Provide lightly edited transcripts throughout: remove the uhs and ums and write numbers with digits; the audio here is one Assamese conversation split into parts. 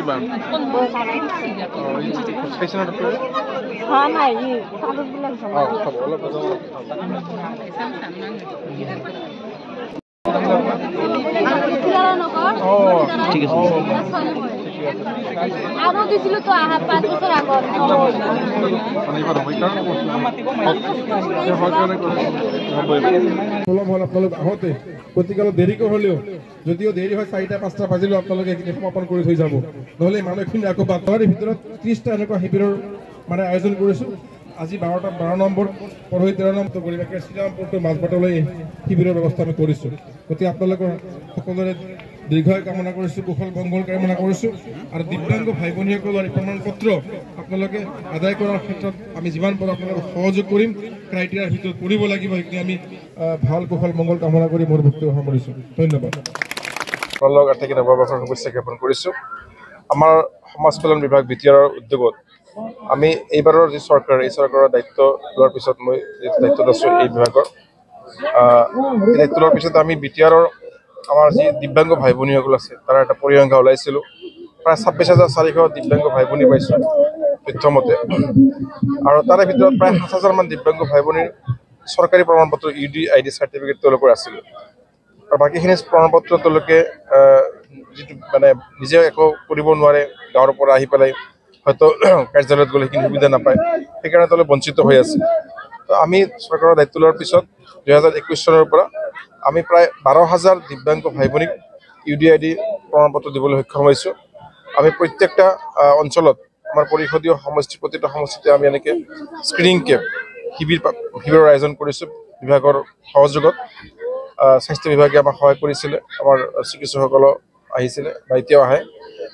bạn? Cái sao được rồi? này gì? Sao được bilang sama? Không có là bao giờ. ঠিক আছে আরো দিছিল তো 5 বছর আগে আপোনালোক আহোঁতে গতিকে দেৰিকৈ হ'লেও যদিও দেৰি হয় 4টা-5টা বাজিলেও আপোনালোকে এইখিনি সমাপন কৰি থৈ যাব নহ'লে মানুহখিনি আকৌ বাটৰ ভিতৰত 30টা এনেকুৱা শিবিৰৰ মানে আয়োজন কৰিছোঁ আজি 12 নম্বৰ পৰহি 13 নম্বৰ কৰি শ্ৰীৰামপুৰটো মাজবাটলৈ শিবিৰৰ ব্যৱস্থা আমি কৰিছোঁ গতিকে আপোনালোকৰ সকলোৰে দীৰ্ঘায়ু কামনা কৰিছোঁ কুশল মংগল কামনা কৰিছোঁ আৰু দিব্যাংগ ভাই ভনীসকলৰ প্ৰমাণ পত্ৰ আপোনালোকে আদায় কৰাৰ ক্ষেত্ৰত আমি যিমান পাৰোঁ আপোনালোকক সহযোগ কৰিম ক্ৰাইটেৰিয়াৰ ভিতৰত কৰিব লাগিব সেইখিনি আমি ভাল কুশল মংগল কামনা কৰি মোৰ বক্তব্য সামৰিছোঁ ধন্যবাদ আপোনালোক আটাইকে নৱবৰ্ষৰ শুভেচ্ছা জ্ঞাপন কৰিছোঁ আমাৰ সমাজ কল্যাণ বিভাগ বিটিআৰৰ উদ্যোগত আমি এইবাৰৰ যি চৰকাৰ এই চৰকাৰৰ দায়িত্ব লোৱাৰ পিছত মই দায়িত্বত আছোঁ এই বিভাগৰ এই দায়িত্ব লোৱাৰ পিছত আমি বিটিআৰৰ আমাৰ যি দিব্যাংগ ভাই ভনীসকল আছে তাৰ এটা পৰিসংখ্যা ওলাইছিলোঁ প্ৰায় 26,400 দিব্যাংগ ভাই ভনী পাইছোঁ তথ্যমতে আৰু তাৰে ভিতৰত প্ৰায় 7,000 মান দিব্যাংগ ভাই ভনীৰ চৰকাৰী প্ৰমাণপত্ৰ UDID চাৰ্টিফিকেট তেওঁলোকৰ আছিল আৰু বাকীখিনি প্ৰমাণপত্ৰ তেওঁলোকে যিটো মানে নিজে একো কৰিব নোৱাৰে গাঁৱৰ পৰা আহি পেলাই হয়তো কাৰ্যালয়ত গ'লে সেইখিনি সুবিধা নাপায় সেইকাৰণে তেওঁলোক বঞ্চিত হৈ আছে তো আমি চৰকাৰৰ দায়িত্ব লোৱাৰ পিছত 2021 চনৰ পৰা আমি প্ৰায় 12,000 দিব্যাংগ ভাই ভনীক UDID প্ৰমাণপত্ৰ দিবলৈ সক্ষম হৈছোঁ আমি প্ৰত্যেকটা অঞ্চলত আমাৰ পৰিষদীয় সমষ্টি প্ৰতিটা সমষ্টিতে আমি এনেকৈ স্ক্ৰিনিং কেম্প শিবিৰৰ আয়োজন কৰিছোঁ বিভাগৰ সহযোগত স্বাস্থ্য বিভাগে আমাক সহায় কৰিছিলে আমাৰ চিকিৎসকসকল আহিছিলে বা এতিয়াও আহে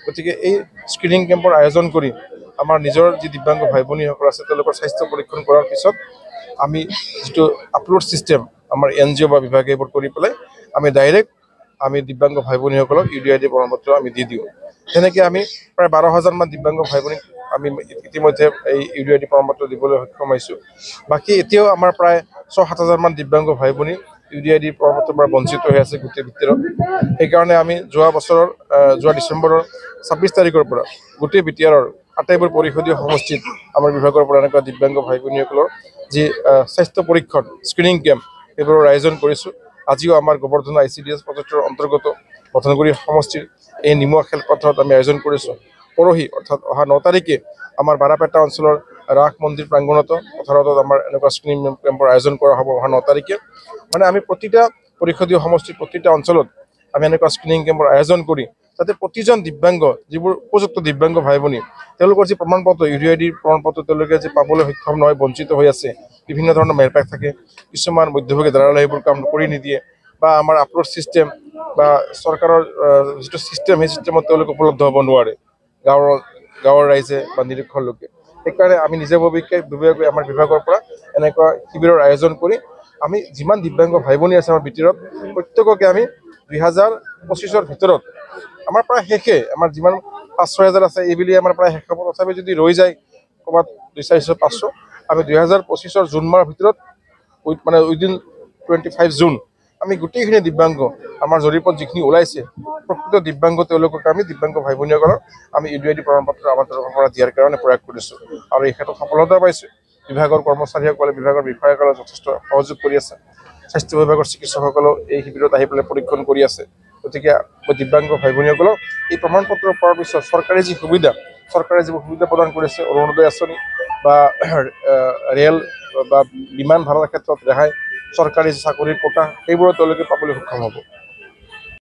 গতিকে এই স্ক্ৰিনিং কেম্পৰ আয়োজন কৰি আমাৰ নিজৰ যি দিব্যাংগ ভাই ভনীসকল আছে তেওঁলোকৰ স্বাস্থ্য পৰীক্ষণ কৰাৰ পিছত আমি যিটো আপলোড ছিষ্টেম আমাৰ NGO বা বিভাগে এইবোৰ কৰি পেলাই আমি ডাইৰেক্ট আমি দিব্যাংগ ভাই ভনীসকলক UDID প্ৰমাণপত্ৰ আমি দি দিওঁ তেনেকৈ আমি প্ৰায় 12,000 মান দিব্যাংগ ভাই ভনীক আমি ইতিমধ্যে এই UDID প্ৰমাণপত্ৰ দিবলৈ সক্ষম হৈছোঁ বাকী এতিয়াও আমাৰ প্ৰায় 6-7,000 মান দিব্যাংগ ভাই ভনী UDID প্ৰমাণপত্ৰৰ পৰা বঞ্চিত হৈ আছে গোটেই ভিতৰত সেইকাৰণে আমি যোৱা ডিচেম্বৰৰ 26 তাৰিখৰ পৰা গোটেই বিটিআৰৰ আটাইবোৰ পৰিষদীয় সমষ্টিত আমাৰ বিভাগৰ পৰা এনেকুৱা দিব্যাংগ ভাই ভনীসকলৰ যি স্বাস্থ্য পৰীক্ষণ স্ক্ৰিনিং কেম্প এইবোৰৰ আয়োজন কৰিছোঁ আজিও আমাৰ গোবৰ্ধন ICDS প্ৰজেক্টৰ অন্তৰ্গত গঠনগুৰি সমষ্টিৰ এই নিমুৱা খেলপথাৰত আমি আয়োজন কৰিছোঁ পৰহি অৰ্থাৎ অহা 9 তাৰিখে আমাৰ বাৰাপেটা অঞ্চলৰ ৰাস মন্দিৰ প্ৰাংগণত পথাৰত আমাৰ এনেকুৱা স্ক্ৰিনিং কেম্পৰ আয়োজন কৰা হ'ব অহা 9 তাৰিখে মানে আমি প্ৰতিটা পৰিষদীয় সমষ্টিৰ প্ৰতিটা অঞ্চলত আমি এনেকুৱা স্ক্ৰিনিং কেম্পৰ আয়োজন কৰি যাতে প্ৰতিজন দিব্যাংগ যিবোৰ উপযুক্ত দিব্যাংগ ভাই ভনী তেওঁলোকৰ যি প্ৰমাণপত্ৰ UDID প্ৰমাণপত্ৰ তেওঁলোকে যে পাবলৈ সক্ষম নহয় বঞ্চিত হৈ আছে বিভিন্ন ধৰণৰ মেৰপেক থাকে কিছুমান মধ্যভোগী দালালে এইবোৰ কাম কৰি নিদিয়ে বা আমাৰ আপলোড ছিষ্টেম বা চৰকাৰৰ যিটো ছিষ্টেম সেই ছিষ্টেমত তেওঁলোক উপলব্ধ হ'ব নোৱাৰে গাঁৱৰ ৰাইজে বা নিৰীক্ষৰ লোকে সেইকাৰণে আমি নিজাববীয়াকৈ আমাৰ বিভাগৰ পৰা এনেকুৱা শিবিৰৰ আয়োজন কৰি আমি যিমান দিব্যাংগ ভাই ভনী আছে আমাৰ বিটিআৰত প্ৰত্যেককে আমি 2025ৰ ভিতৰত আমাৰ প্ৰায় শেষে আমাৰ যিমান 5-6 হাজাৰ আছে এইবুলি আমাৰ প্ৰায় শেষ হ'ব তথাপি যদি ৰৈ যায় ক'ৰবাত 200-500 আমি 2025ৰ জুন মাহৰ ভিতৰত মানে উইদিন 25 জুন আমি গোটেইখিনি দিব্যাংগ আমাৰ জৰীপত যিখিনি ওলাইছে প্ৰকৃত দিব্যাংগ তেওঁলোকক আমি দিব্যাংগ ভাই ভনীসকলক আমি UDID প্ৰমাণপত্ৰ আমাৰ তৰফৰ পৰা দিয়াৰ কাৰণে প্ৰয়াস কৰিছোঁ আৰু এই ক্ষেত্ৰত সফলতা পাইছোঁ বিভাগৰ কৰ্মচাৰীসকলে বিভাগৰ বিষয়াসকলে যথেষ্ট সহযোগ কৰি আছে স্বাস্থ্য বিভাগৰ চিকিৎসকসকলেও এই শিবিৰত আহি পেলাই পৰীক্ষণ কৰি আছে গতিকে দিব্যাংগ ভাই ভনীসকলক এই প্ৰমাণপত্ৰ পোৱাৰ পিছত চৰকাৰে যিবোৰ সুবিধা প্ৰদান কৰিছে অৰুণোদয় আঁচনি বা ৰেল বা বিমান ভাড়াৰ ক্ষেত্ৰত ৰেহাই চৰকাৰী চাকৰিৰ কোটা সেইবোৰো তেওঁলোকে পাবলৈ সক্ষম হ'ব